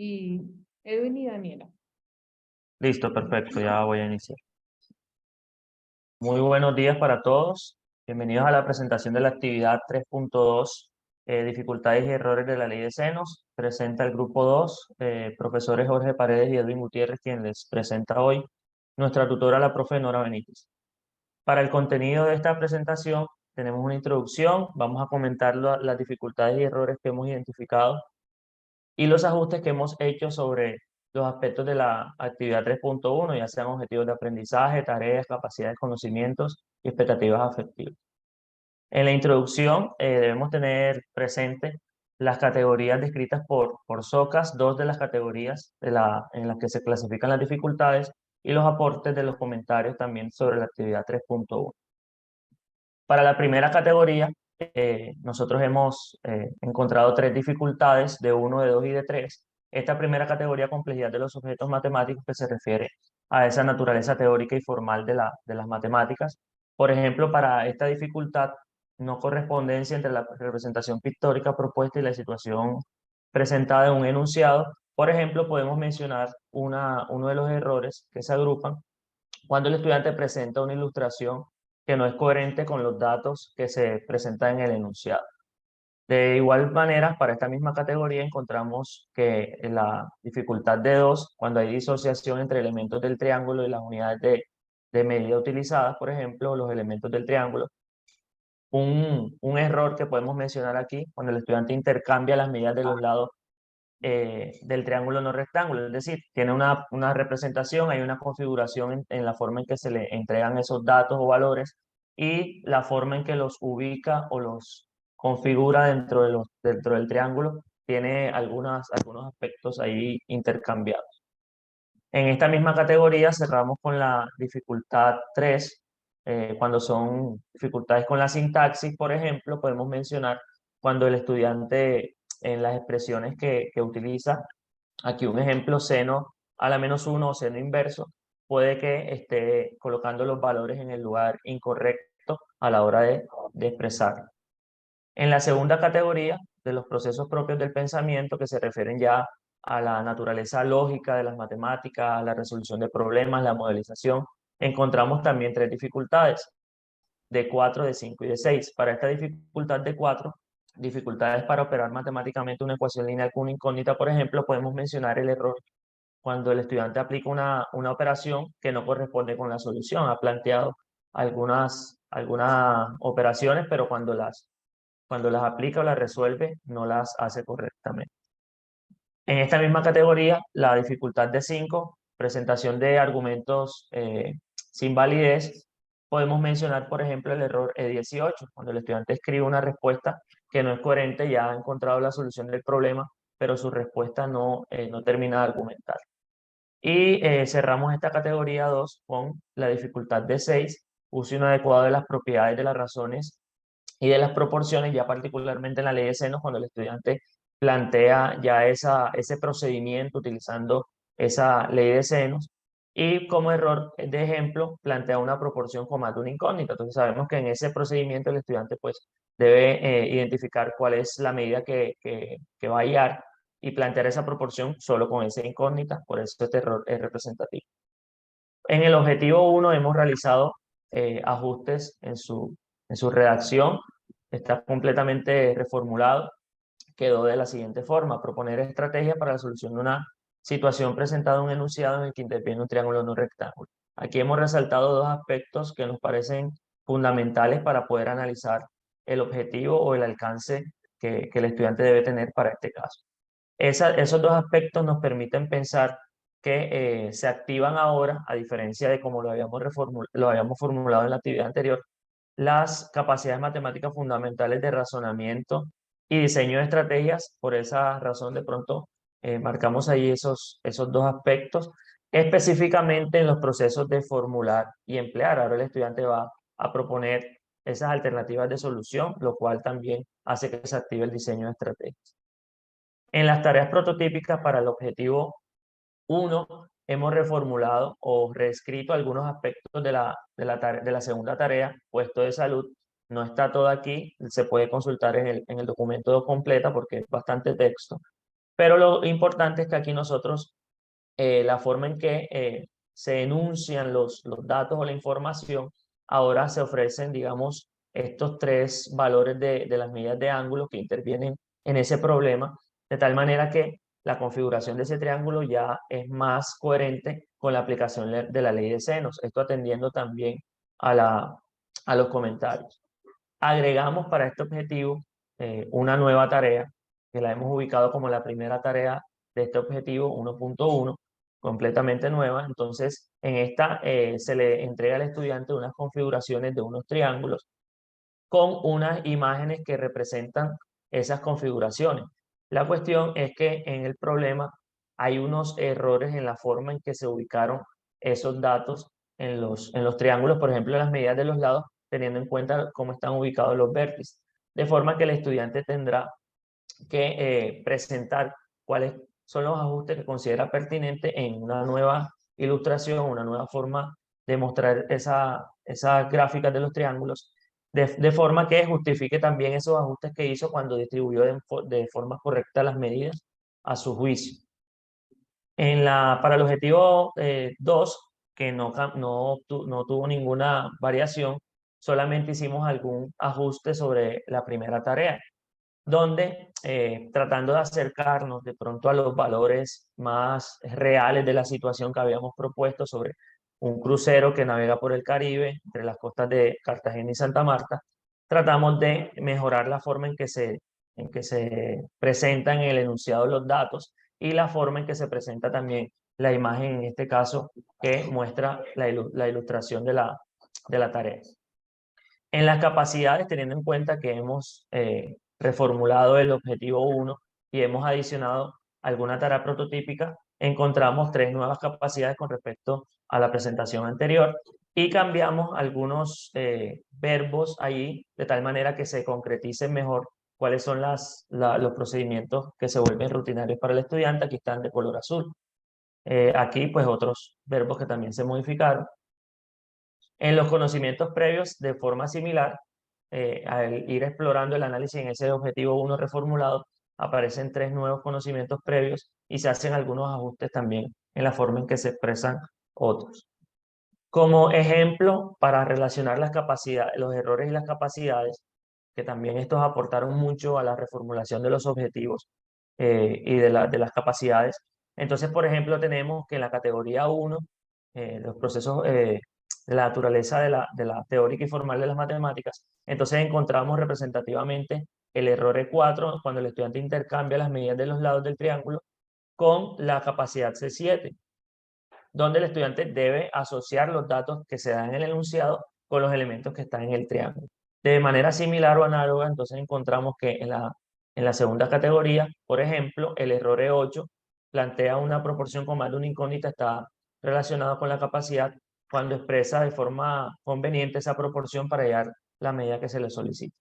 y Edwin y Daniela. Listo, perfecto, ya voy a iniciar. Muy buenos días para todos. Bienvenidos a la presentación de la actividad 3.2, dificultades y errores de la ley de senos. Presenta el grupo 2, profesores Jorge Paredes y Edwin Gutiérrez, quien les presenta hoy nuestra tutora, la profe Nora Benítez. Para el contenido de esta presentación tenemos una introducción, vamos a comentar las dificultades y errores que hemos identificado y los ajustes que hemos hecho sobre los aspectos de la actividad 3.1, ya sean objetivos de aprendizaje, tareas, capacidades, conocimientos y expectativas afectivas. En la introducción debemos tener presente las categorías descritas por SOCAS, dos de las categorías en las que se clasifican las dificultades y los aportes de los comentarios también sobre la actividad 3.1. Para la primera categoría, nosotros hemos encontrado tres dificultades de 1, de 2 y de 3. Esta primera categoría, complejidad de los objetos matemáticos, que se refiere a esa naturaleza teórica y formal de las matemáticas. Por ejemplo, para esta dificultad, no correspondencia entre la representación pictórica propuesta y la situación presentada en un enunciado. Por ejemplo, podemos mencionar uno de los errores que se agrupan cuando el estudiante presenta una ilustración que no es coherente con los datos que se presentan en el enunciado. De igual manera, para esta misma categoría encontramos que en la dificultad de 2, cuando hay disociación entre elementos del triángulo y las unidades de medida utilizadas, por ejemplo, los elementos del triángulo, un error que podemos mencionar aquí, cuando el estudiante intercambia las medidas de los lados del triángulo no rectángulo, es decir, tiene una representación, hay una configuración en la forma en que se le entregan esos datos o valores y la forma en que los ubica o los configura dentro del triángulo tiene algunos aspectos ahí intercambiados. En esta misma categoría cerramos con la dificultad 3, cuando son dificultades con la sintaxis, por ejemplo, podemos mencionar cuando el estudiante en las expresiones que utiliza, aquí un ejemplo, seno a la -1 o seno inverso, puede que esté colocando los valores en el lugar incorrecto a la hora de expresar. En la segunda categoría de los procesos propios del pensamiento, que se refieren ya a la naturaleza lógica de las matemáticas, la resolución de problemas, la modelización, encontramos también tres dificultades, de 4, de 5 y de 6. Para esta dificultad de 4, dificultades para operar matemáticamente una ecuación lineal con una incógnita, por ejemplo, podemos mencionar el error cuando el estudiante aplica una operación que no corresponde con la solución. Ha planteado algunas operaciones, pero cuando las aplica o las resuelve, no las hace correctamente. En esta misma categoría, la dificultad de 5, presentación de argumentos sin validez, podemos mencionar, por ejemplo, el error E18, cuando el estudiante escribe una respuesta que no es coherente, ya ha encontrado la solución del problema, pero su respuesta no termina de argumentar. Y cerramos esta categoría 2 con la dificultad de 6, uso inadecuado de las propiedades de las razones y de las proporciones, ya particularmente en la ley de senos, cuando el estudiante plantea ya ese procedimiento utilizando esa ley de senos, y como error de ejemplo plantea una proporción con más de una incógnita. Entonces sabemos que en ese procedimiento el estudiante pues debe identificar cuál es la medida que va a hallar y plantear esa proporción solo con esa incógnita, por eso este error es representativo. En el objetivo 1 hemos realizado ajustes en su redacción, está completamente reformulado, quedó de la siguiente forma: proponer estrategias para la solución de una situación presentada en un enunciado en el que interviene un triángulo no rectángulo. Aquí hemos resaltado dos aspectos que nos parecen fundamentales para poder analizar el objetivo o el alcance que el estudiante debe tener para este caso. Esos dos aspectos nos permiten pensar que se activan ahora, a diferencia de como lo habíamos formulado en la actividad anterior, las capacidades matemáticas fundamentales de razonamiento y diseño de estrategias. Por esa razón, de pronto, marcamos ahí esos dos aspectos, específicamente en los procesos de formular y emplear. Ahora el estudiante va a proponer esas alternativas de solución, lo cual también hace que se active el diseño de estrategias. En las tareas prototípicas para el objetivo 1, hemos reformulado o reescrito algunos aspectos de la segunda tarea, puesto de salud. No está todo aquí, se puede consultar en el documento completa porque es bastante texto. Pero lo importante es que aquí nosotros, la forma en que se enuncian los datos o la información, ahora se ofrecen, digamos, estos tres valores de las medidas de ángulo que intervienen en ese problema, de tal manera que la configuración de ese triángulo ya es más coherente con la aplicación de la ley de senos, esto atendiendo también a los comentarios. Agregamos para este objetivo una nueva tarea que la hemos ubicado como la primera tarea de este objetivo 1.1, completamente nueva. Entonces, en esta se le entrega al estudiante unas configuraciones de unos triángulos con unas imágenes que representan esas configuraciones. La cuestión es que en el problema hay unos errores en la forma en que se ubicaron esos datos en los triángulos, por ejemplo, en las medidas de los lados, teniendo en cuenta cómo están ubicados los vértices. De forma que el estudiante tendrá que presentar cuáles son los ajustes que considera pertinentes en una nueva ilustración, una nueva forma de mostrar esas gráficas de los triángulos, de forma que justifique también esos ajustes que hizo cuando distribuyó de forma correcta las medidas a su juicio. Para el objetivo 2, que no tuvo ninguna variación, solamente hicimos algún ajuste sobre la primera tarea, donde tratando de acercarnos de pronto a los valores más reales de la situación que habíamos propuesto sobre un crucero que navega por el Caribe, entre las costas de Cartagena y Santa Marta, tratamos de mejorar la forma en que se presentan en el enunciado los datos y la forma en que se presenta también la imagen, en este caso, que muestra la ilustración de la tarea. En las capacidades, teniendo en cuenta que hemos reformulado el objetivo 1 y hemos adicionado alguna tarea prototípica, encontramos tres nuevas capacidades con respecto a la presentación anterior y cambiamos algunos verbos ahí de tal manera que se concreticen mejor cuáles son los procedimientos que se vuelven rutinarios para el estudiante. Aquí están de color azul. Aquí pues otros verbos que también se modificaron. En los conocimientos previos, de forma similar, al ir explorando el análisis en ese objetivo 1 reformulado, aparecen tres nuevos conocimientos previos y se hacen algunos ajustes también en la forma en que se expresan otros. Como ejemplo, para relacionar las capacidades, los errores y las capacidades, que también estos aportaron mucho a la reformulación de los objetivos y de las capacidades. Entonces, por ejemplo, tenemos que en la categoría 1, los procesos de la naturaleza de la teórica y formal de las matemáticas, entonces encontramos representativamente el error E4 cuando el estudiante intercambia las medidas de los lados del triángulo con la capacidad C7, donde el estudiante debe asociar los datos que se dan en el enunciado con los elementos que están en el triángulo. De manera similar o análoga, entonces encontramos que en la segunda categoría, por ejemplo, el error E8 plantea una proporción con más de una incógnita, está relacionado con la capacidad cuando expresa de forma conveniente esa proporción para hallar la medida que se le solicita.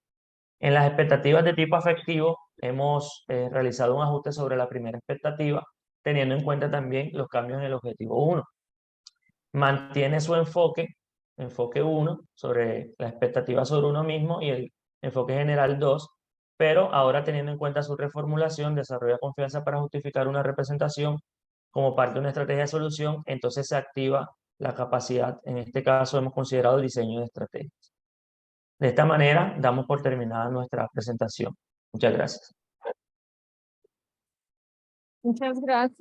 En las expectativas de tipo afectivo, hemos realizado un ajuste sobre la primera expectativa, teniendo en cuenta también los cambios en el objetivo 1. Mantiene su enfoque 1, sobre la expectativa sobre uno mismo y el enfoque general 2, pero ahora teniendo en cuenta su reformulación, desarrolla confianza para justificar una representación como parte de una estrategia de solución, entonces se activa la capacidad, en este caso hemos considerado el diseño de estrategias. De esta manera, damos por terminada nuestra presentación. Muchas gracias. Muchas gracias.